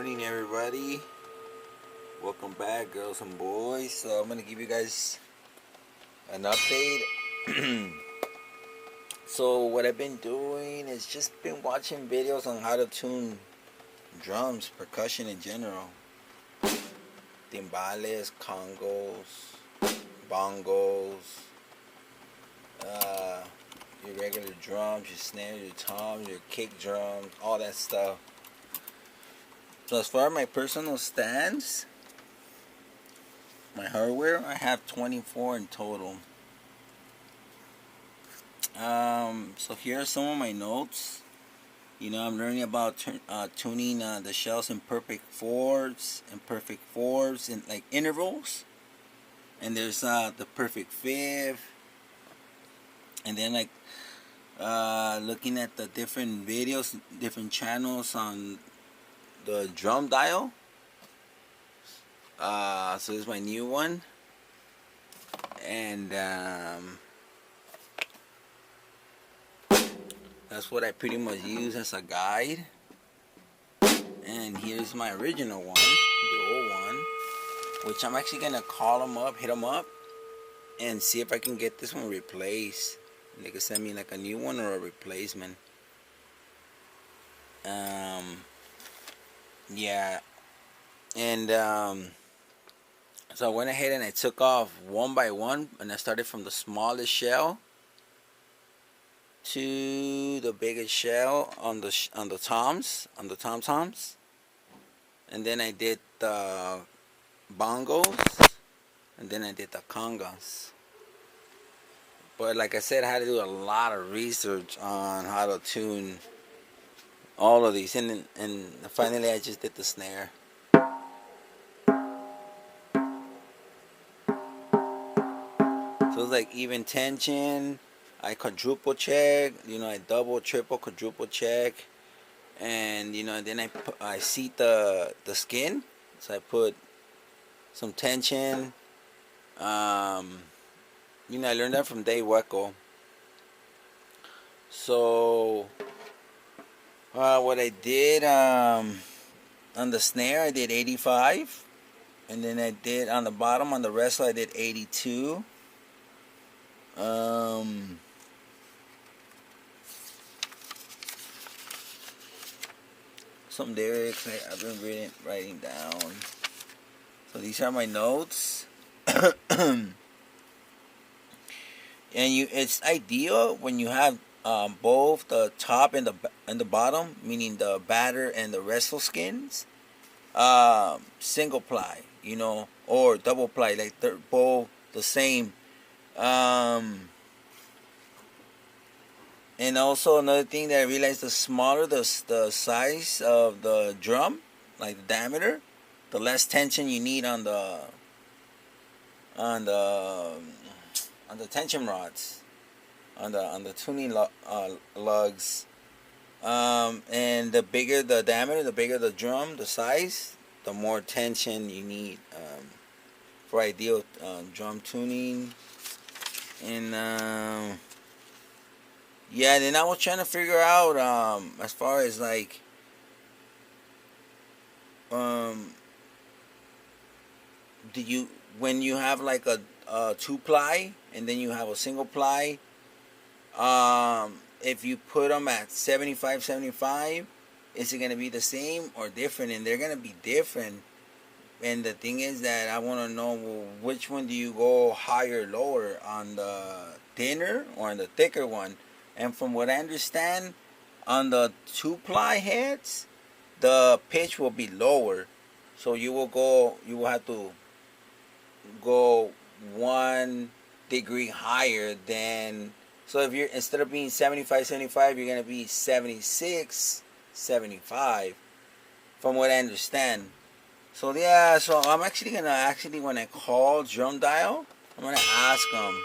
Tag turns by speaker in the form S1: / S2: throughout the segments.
S1: morning, everybody. Welcome back, girls and boys. So I'm gonna give you guys an update. So what I've been doing is just been watching videos on how to tune drums, percussion in general, timbales, congos, bongos, your regular drums, your snare, your toms, your kick drums, all that stuff. So as far as my personal stands, my hardware, I have 24 in total. So here are some of my notes. You know, I'm learning about tuning the shells in perfect fourths and like intervals. And there's the perfect fifth. And then like looking at the different videos, different channels on the drum dial. So this is my new one, and that's what I pretty much use as a guide. And here's my original one, the old one, which I'm actually gonna call them up, hit them up, and see if I can get this one replaced. They can send me like a new one or a replacement. Yeah, and so I went ahead and I took off one by one, and I started from the smallest shell to the biggest shell on the toms, and then I did the bongos, and then I did the congas. But like I said, I had to do a lot of research on how to tune all of these, and finally I just did the snare. So it's like even tension, I quadruple check, you know, I double, triple, quadruple check, and you know, then I seat the skin, so I put some tension. You know, I learned that from Dave Weckel. So what I did on the snare, I did 85, and then I did on the bottom on the wrestler, I did 82. Some lyrics I've been writing down. So these are my notes. And it's ideal when you have both the top and the bottom, meaning the batter and the wrestle skins, single ply, you know, or double ply, like they're both the same. And also another thing that I realized, the smaller the size of the drum, like the diameter, the less tension you need on the tension rods, on the tuning lugs. And the bigger the diameter, the bigger the drum, the size, the more tension you need for ideal drum tuning. And yeah, then I was trying to figure out as far as like when you have like a 2-ply and then you have a single ply, if you put them at 75, is it going to be the same or different? And they're going to be different. And the thing is that I want to know, well, which one do you go higher or lower, on the thinner or on the thicker one? And from what I understand, on the 2-ply heads, the pitch will be lower. So you will have to go 1 degree higher than, so if you're, instead of being 75, you're going to be 76, 75, from what I understand. So yeah, so I'm actually going to, when I call Drum Dial, I'm going to ask them.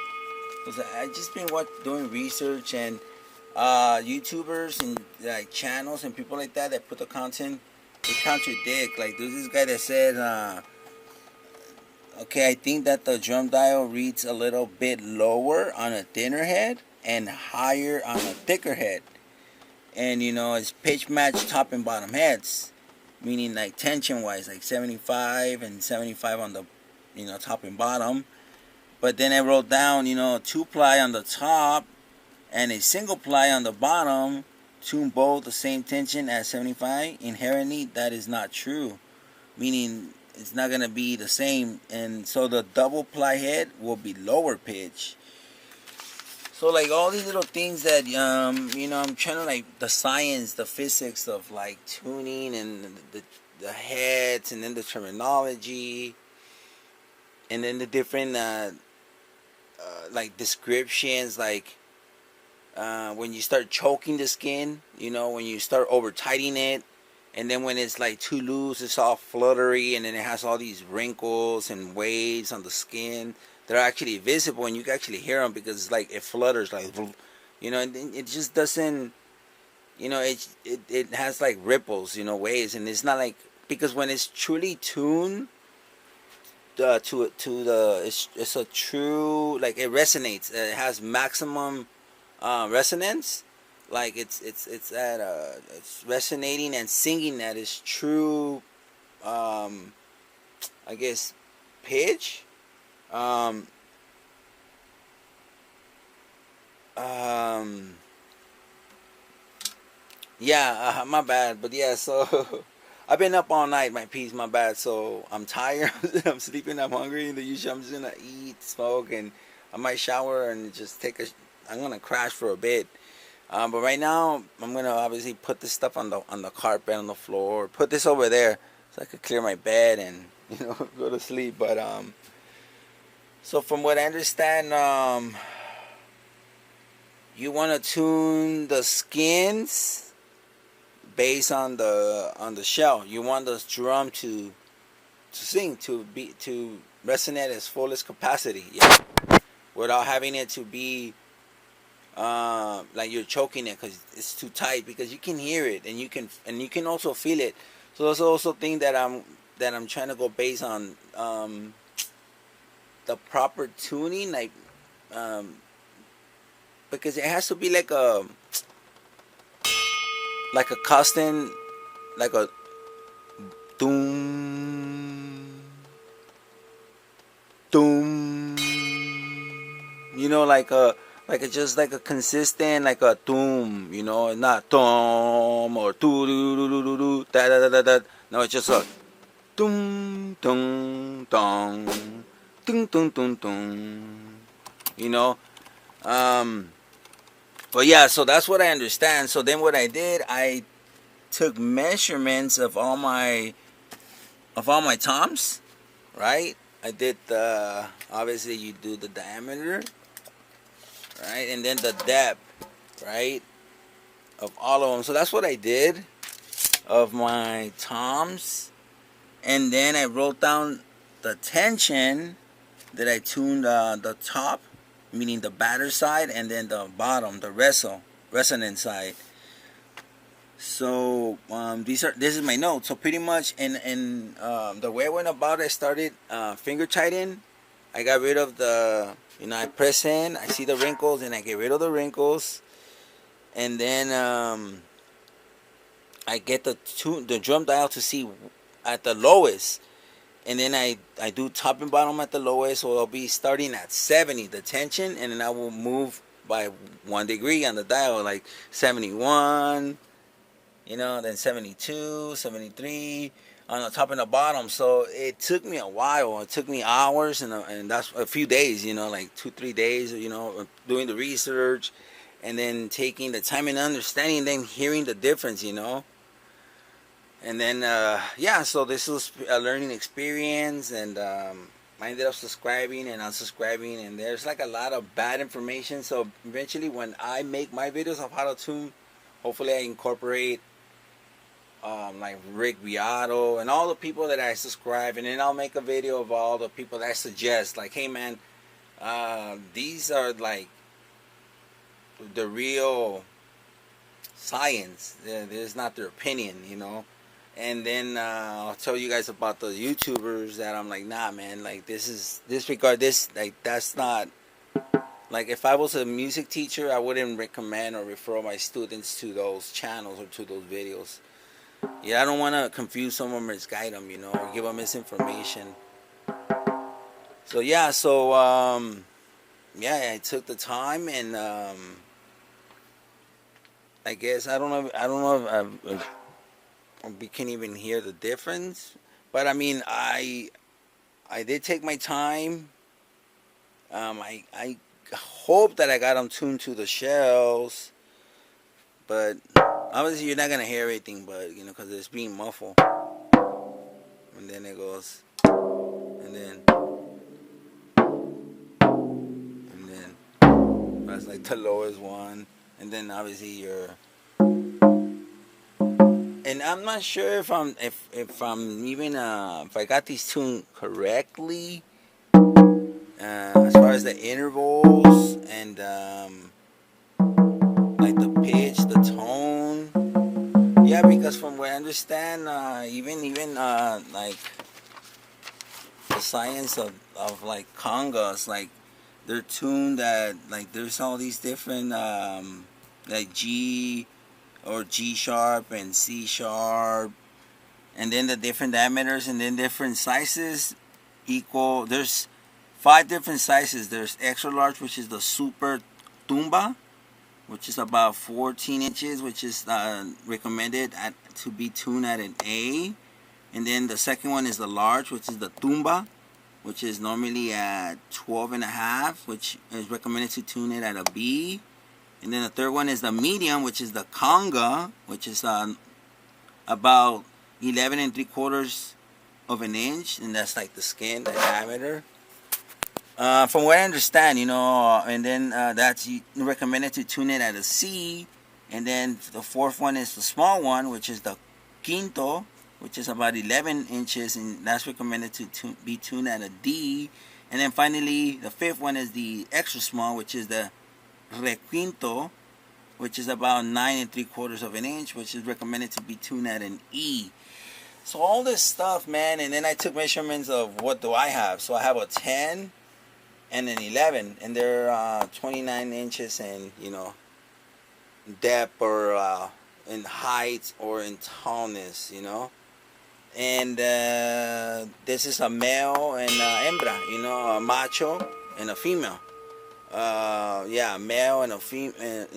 S1: Because I just been doing research, and YouTubers and like channels and people like that put the content, they contradict. Like there's this guy that said, okay, I think that the drum dial reads a little bit lower on a thinner head and higher on a thicker head. And you know, it's pitch match top and bottom heads. meaning like tension wise, like 75 and 75 on the, top and bottom. But then I wrote down, 2-ply on the top and a single ply on the bottom, tune both the same tension at 75. Inherently, that is not true, meaning it's not going to be the same. And so the double ply head will be lower pitch. So like all these little things that I'm trying to, like, the science, the physics of like tuning and the heads, and then the terminology, and then the different like descriptions, like when you start choking the skin, when you start over tightening it, and then when it's like too loose, it's all fluttery, and then it has all these wrinkles and waves on the skin. They're actually visible, and you can actually hear them because it's like it flutters, like, and it just doesn't, it has like ripples, waves, and it's not like, because when it's truly tuned it's a true, like, it resonates, it has maximum resonance, like it's at it's resonating and singing at its true I guess pitch. Yeah, my bad, but yeah, so I've been up all night, my piece, my bad, so I'm tired, I'm sleeping, I'm hungry, and usually I'm just gonna eat, smoke, and I might shower and just I'm gonna crash for a bit. But right now, I'm gonna obviously put this stuff on the carpet, on the floor, put this over there, so I could clear my bed and, go to sleep. But so from what I understand, you want to tune the skins based on the shell. You want the drum to sing, to resonate as fullest capacity, yeah, without having it to be like you're choking it because it's too tight, because you can hear it and you can also feel it. So that's also thing that I'm trying to go based on the proper tuning, like because it has to be like a custom, like a doom doom, like a just like a consistent, like a doom, not dom or doo doo doo doo doo doo da da da da da. No, it's just a doom doom dong doom doom doom doom. But yeah, so that's what I understand. So then what I did, I took measurements of all my toms, right? I did obviously you do the diameter, right, and then the depth, right, of all of them. So that's what I did of my toms, and then I wrote down the tension that I tuned the top, meaning the batter side, and then the bottom, the resonant side. So this is my notes. So pretty much in the way I went about it, I started finger tightening. I got rid of the, I press in, I see the wrinkles, and I get rid of the wrinkles, and then I get the drum dial to see at the lowest, and then I do top and bottom at the lowest, so I'll be starting at 70, the tension, and then I will move by 1 degree on the dial, like 71, then 72, 73 on the top and the bottom. So it took me a while. It took me hours, and that's a few days, like 2-3 days, doing the research, and then taking the time and understanding, then hearing the difference, And then, yeah, so this was a learning experience, and I ended up subscribing and unsubscribing, and there's like a lot of bad information. So eventually when I make my videos of how to tune, hopefully I incorporate like Rick Beato and all the people that I subscribe, and then I'll make a video of all the people that I suggest, like, hey man, these are like the real science. There's not their opinion, And then I'll tell you guys about the YouTubers that I'm like, nah man, like disregard this, like that's not, like if I was a music teacher, I wouldn't recommend or refer my students to those channels or to those videos. Yeah, I don't want to confuse someone or misguide them, or give them misinformation. So yeah, yeah, I took the time, and I guess if we can even hear the difference. But I mean, I did take my time. I hope that I got them tuned to the shells, but obviously you're not gonna hear everything, but because it's being muffled, and then it goes, and then that's like the lowest one, and then obviously you're. And I'm not sure if I'm even if I got these tuned correctly, as far as the intervals and like the pitch, the tone. Yeah, because from what I understand, even like the science of like congas, like they're tuned at like there's all these different like G or G sharp and C sharp, and then the different diameters and then different sizes equal. There's 5 different sizes. There's extra large, which is the super tumba, which is about 14 inches, which is recommended to be tuned at an A. And then the second one is the large, which is the tumba, which is normally at 12 and a half, which is recommended to tune it at a B. And then the third one is the medium, which is the conga, which is about 11 3/4 of an inch, and that's like the skin, the diameter. From what I understand, and then that's recommended to tune it at a C. And then the fourth one is the small one, which is the quinto, which is about 11 inches, and that's recommended to be tuned at a D. And then finally, the fifth one is the extra small, which is the requinto, which is about 9 3/4 of an inch, which is recommended to be tuned at an E. So all this stuff, man, and then I took measurements of what do I have. So I have a 10 and an 11, and they're 29 inches in, depth or in height or in tallness, And this is a male and hembra, a macho and a female. Yeah, male and a female.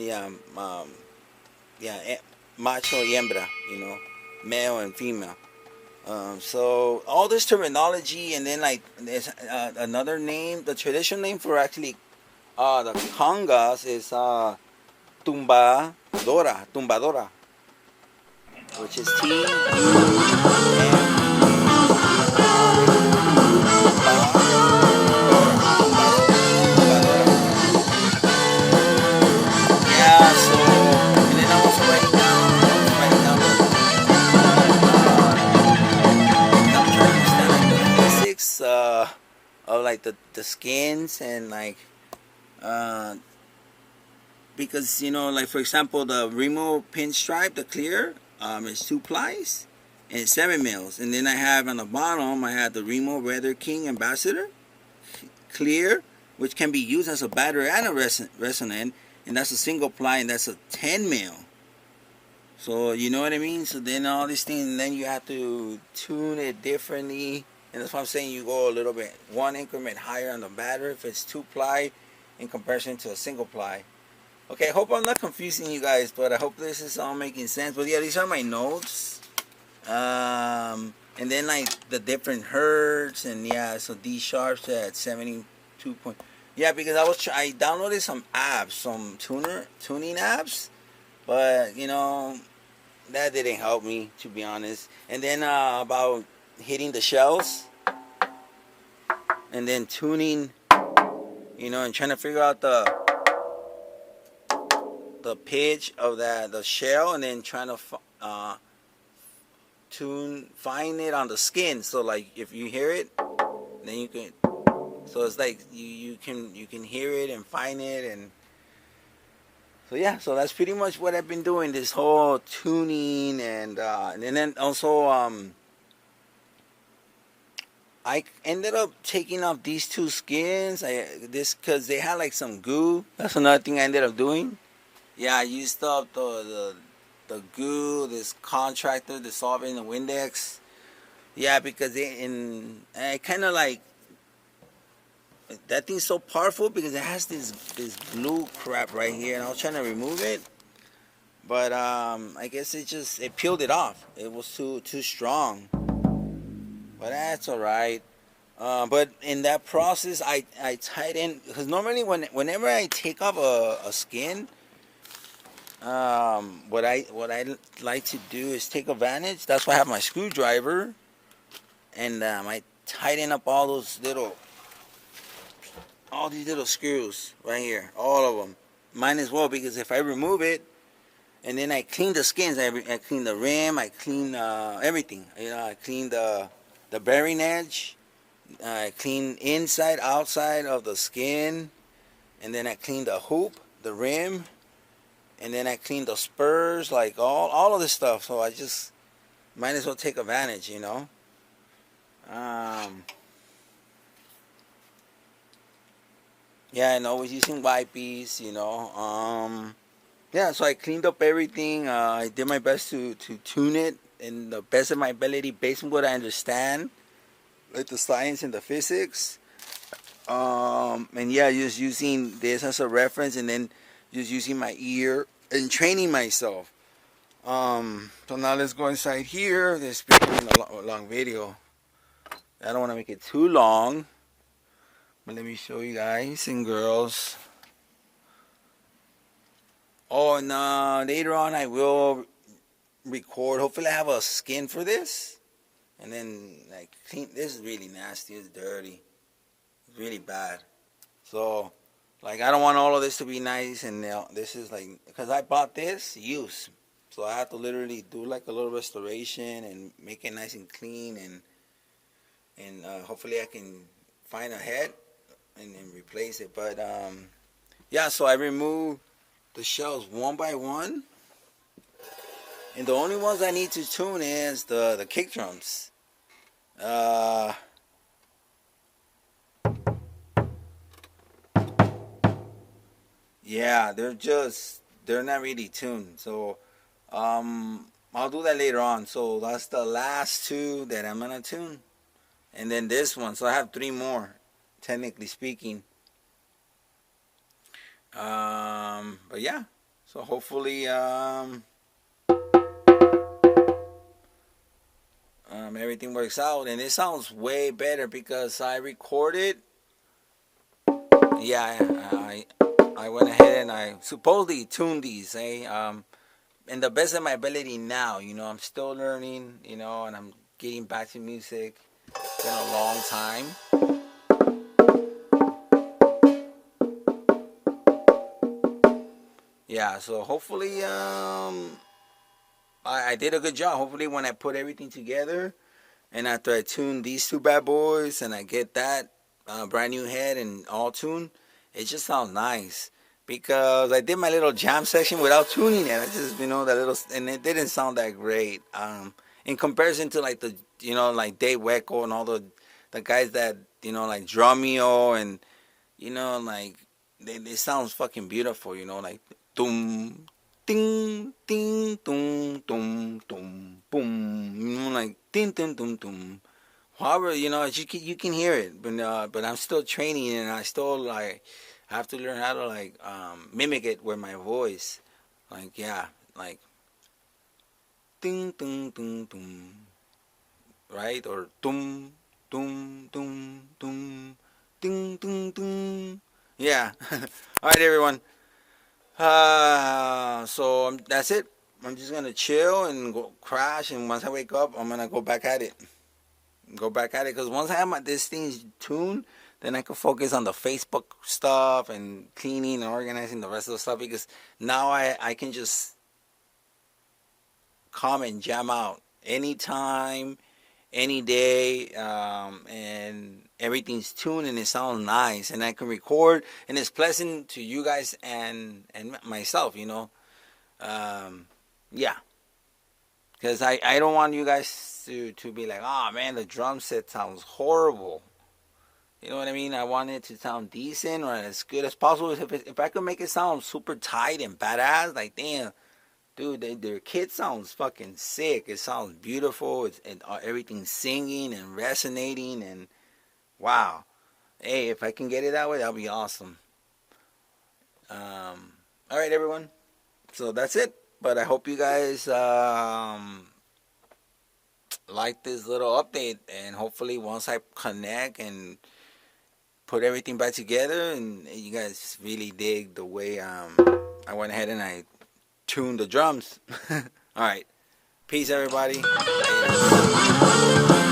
S1: Macho y hembra, male and female. So all this terminology, and then like there's another name. The traditional name for actually the congas is tumbadora, which is T-U-M. Yeah, so and then I was writing down I'm trying to understand like the basics of like the skins and like because like for example the Remo pinstripe, the clear is 2 plies and 7 mils, and then I have on the bottom I have the Remo Weather King Ambassador clear, which can be used as a battery and a resonant, and that's a single ply, and that's a 10 mil. So you know what I mean. So then all these things, and then you have to tune it differently, and that's why I'm saying you go a little bit one increment higher on the battery if it's 2 ply in comparison to a single ply. Okay, I hope I'm not confusing you guys, but I hope this is all making sense. But yeah, these are my notes. And then like the different hertz, and yeah, so D sharps at 72 point. Yeah, because I downloaded some apps, some tuning apps, but that didn't help me, to be honest. And then about hitting the shells, and then tuning, and trying to figure out the pitch of the shell, and then trying to find it on the skin. So like if you hear it, then you can. So it's like you can hear it and find it, and so yeah. So that's pretty much what I've been doing, this whole tuning, and then also I ended up taking off these 2 skins. Because they had like some goo. That's another thing I ended up doing. Yeah, I used up the the goo, this contractor dissolving the Windex. Yeah, because I kind of like, that thing's so powerful because it has this blue crap right here, and I was trying to remove it, but I guess it peeled it off. It was too strong, but that's all right. But in that process, I tighten, because normally whenever I take off a skin, what I like to do is take advantage. That's why I have my screwdriver, and I tighten up all these little screws right here, all of them. Mine as well, because if I remove it, and then I clean the skins, I clean the rim, I clean everything. I clean the bearing edge, I clean inside, outside of the skin, and then I clean the hoop, the rim, and then I clean the spurs, like all of this stuff. So I just might as well take advantage, Yeah, and always using wipes, Yeah, so I cleaned up everything. I did my best to tune it in the best of my ability, based on what I understand, like the science and the physics. And yeah, just using this as a reference, and then just using my ear and training myself. So now let's go inside here. This is a long video. I don't want to make it too long, but let me show you guys and girls. Oh, and later on I will record. Hopefully I have a skin for this, and then like clean. This is really nasty. It's dirty. It's really bad. So like I don't want all of this to be nice, and this is like, because I bought this used, so I have to literally do like a little restoration and make it nice and clean, and hopefully I can find a head and replace it. But yeah, so I removed the shells one by one, and the only ones I need to tune is the kick drums. Yeah, they're not really tuned, so I'll do that later on. So that's the last two that I'm gonna tune, and then this one. So I have three more, technically speaking. But yeah, so hopefully everything works out, and it sounds way better because I recorded. Yeah, I went ahead and I supposedly tuned these, in the best of my ability now. I'm still learning, and I'm getting back to music. It's been a long time. Yeah, so hopefully I did a good job. Hopefully when I put everything together, and after I tune these two bad boys, and I get that brand new head and all tuned, it just sounds nice. Because I did my little jam section without tuning it. I just, that little, and it didn't sound that great. In comparison to like like Dave Weckl and all the guys that, like Drumeo, and, like, they sounds fucking beautiful, like, dum, ding, ding, dum, dum, dum, boom, like, ding, ding, dum, dum. However, you can hear it, but I'm still training, and I still, like, have to learn how to, like, mimic it with my voice. Like, yeah, like, ding, ding, ding, ding, right? Or dum, dum, dum, dum, ding, ding, ding. Yeah. All right, everyone. So that's it. I'm just gonna chill and go crash, and once I wake up, I'm gonna go back at it. Because once I have this thing's tuned, then I can focus on the Facebook stuff and cleaning and organizing the rest of the stuff, because now I can just come and jam out anytime, any day, and everything's tuned and it sounds nice, and I can record, and it's pleasant to you guys and myself, yeah, because I don't want you guys to be like, oh man, the drum set sounds horrible. You know what I mean? I want it to sound decent or as good as possible. If I could make it sound super tight and badass, like, damn, dude, their kit sounds fucking sick. It sounds beautiful. Everything's singing and resonating, and wow. Hey, if I can get it that way, that'll be awesome. All right, everyone. So that's it. But I hope you guys like this little update, and hopefully once I connect and put everything back together, and you guys really dig the way I went ahead and I tuned the drums. All right. Peace, everybody. Later.